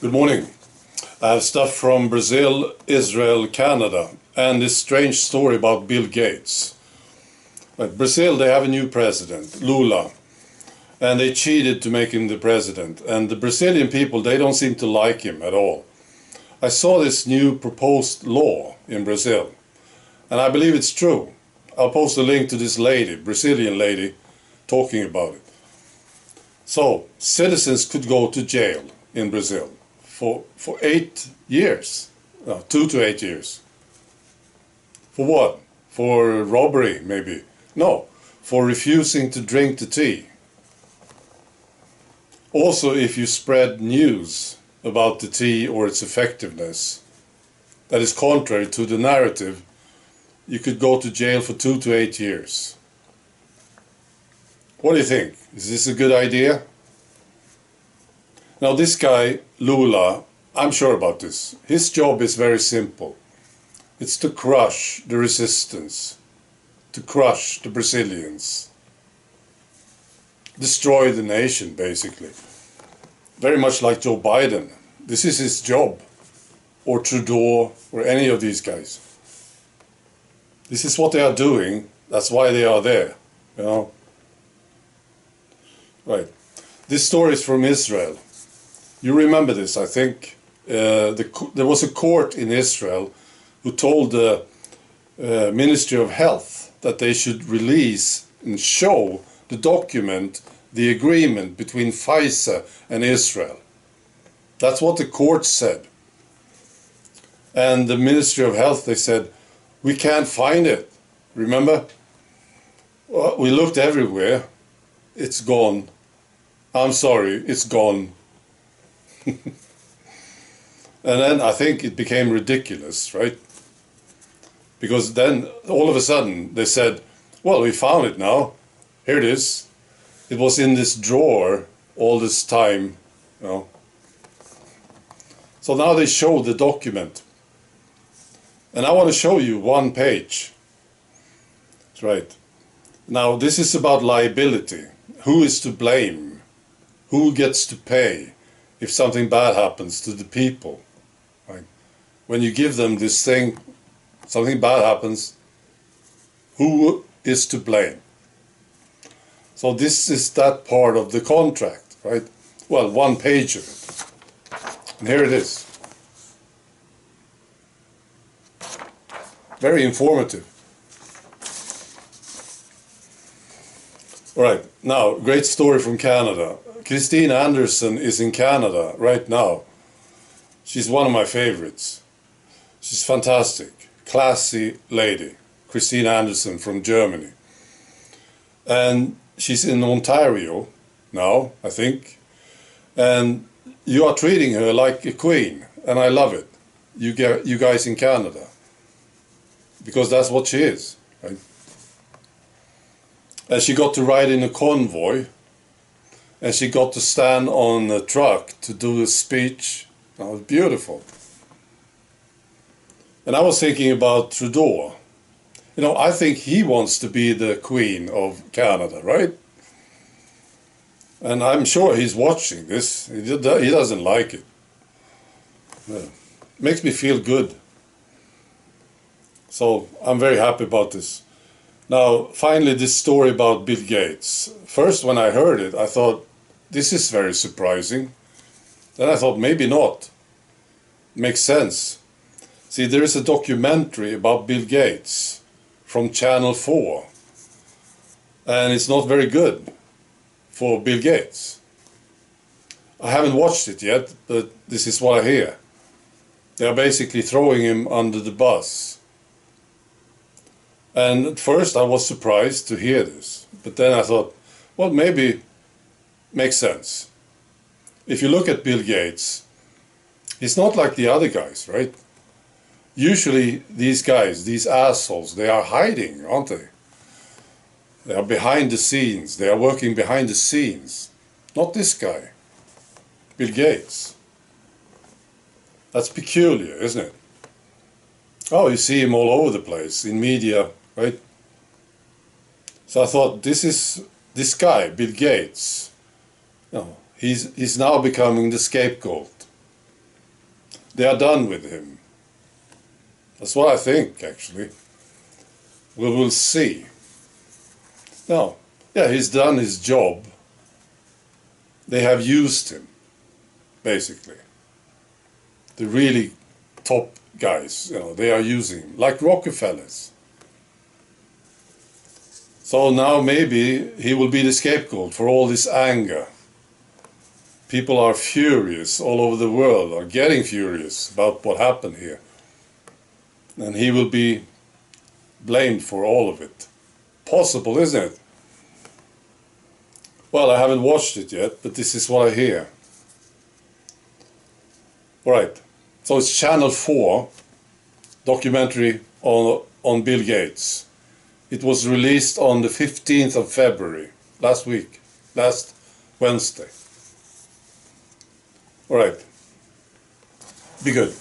Good morning. I have stuff from Brazil, Israel, Canada, and this strange story about Bill Gates. But Brazil, they have a new president, Lula, and they cheated to make him the president. And the Brazilian people, they don't seem to like him at all. I saw this new proposed law in Brazil, and I believe it's true. I'll post a link to this lady, Brazilian lady, talking about it. So, citizens could go to jail in Brazil for 8 years, 2 to 8 years. For what? For robbery, maybe? No, for refusing to drink the tea. Also, if you spread news about the tea or its effectiveness that is contrary to the narrative, you could go to jail for 2 to 8 years. What do you think? Is this a good idea? Now this guy, Lula, I'm sure about this. His job is very simple. It's to crush the resistance, to crush the Brazilians, destroy the nation, basically. Very much like Joe Biden. This is his job, or Trudeau, or any of these guys. This is what they are doing. That's why they are there, you know. Right. This story is from Israel. You remember this, I think. There was a court in Israel who told the Ministry of Health that they should release and show the document, the agreement between Pfizer and Israel. That's what the court said. And the Ministry of Health, they said, we can't find it. Remember? Well, we looked everywhere. It's gone. I'm sorry, it's gone. And then I think it became ridiculous, right? Because then all of a sudden they said, well, we found it now. Here it is. It was in this drawer all this time, you know. So now they show the document. And I want to show you one page. That's right. Now this is about liability. Who is to blame? Who gets to pay if something bad happens to the people? Right? When you give them this thing, something bad happens, who is to blame? So this is that part of the contract, right? Well, one page of it. And here it is. Very informative. All right, now, great story from Canada. Christine Anderson is in Canada right now. She's one of my favorites. She's fantastic, classy lady. Christine Anderson from Germany. And she's in Ontario now, I think. And you are treating her like a queen, and I love it. You guys in Canada. Because that's what she is, right? And she got to ride in a convoy, and she got to stand on a truck to do a speech. That was beautiful. And I was thinking about Trudeau. You know, I think he wants to be the Queen of Canada, right? And I'm sure he's watching this. He doesn't like it. Makes me feel good. So I'm very happy about this. Now, finally, this story about Bill Gates. First, when I heard it, I thought, this is very surprising. Then I thought, maybe not. Makes sense. See, there is a documentary about Bill Gates from Channel 4. And it's not very good for Bill Gates. I haven't watched it yet, but this is what I hear. They are basically throwing him under the bus. And at first I was surprised to hear this, but then I thought, well, maybe makes sense. If you look at Bill Gates, he's not like the other guys, right? Usually these guys, these assholes, they are hiding, aren't they? They are behind the scenes, they are working behind the scenes. Not this guy, Bill Gates. That's peculiar, isn't it? Oh, you see him all over the place, in media, right? So I thought, this guy, Bill Gates, you know, he's now becoming the scapegoat. They are done with him. That's what I think, actually. We will see. Now, yeah, he's done his job. They have used him, basically. The really top guys, they are using him, like Rockefellers. So now maybe he will be the scapegoat for all this anger. People are furious all over the world, are getting furious about what happened here. And he will be blamed for all of it. Possible, isn't it? Well, I haven't watched it yet, but this is what I hear. Right. So it's Channel 4 documentary on Bill Gates. It was released on the 15th of February, last Wednesday. All right. Be good.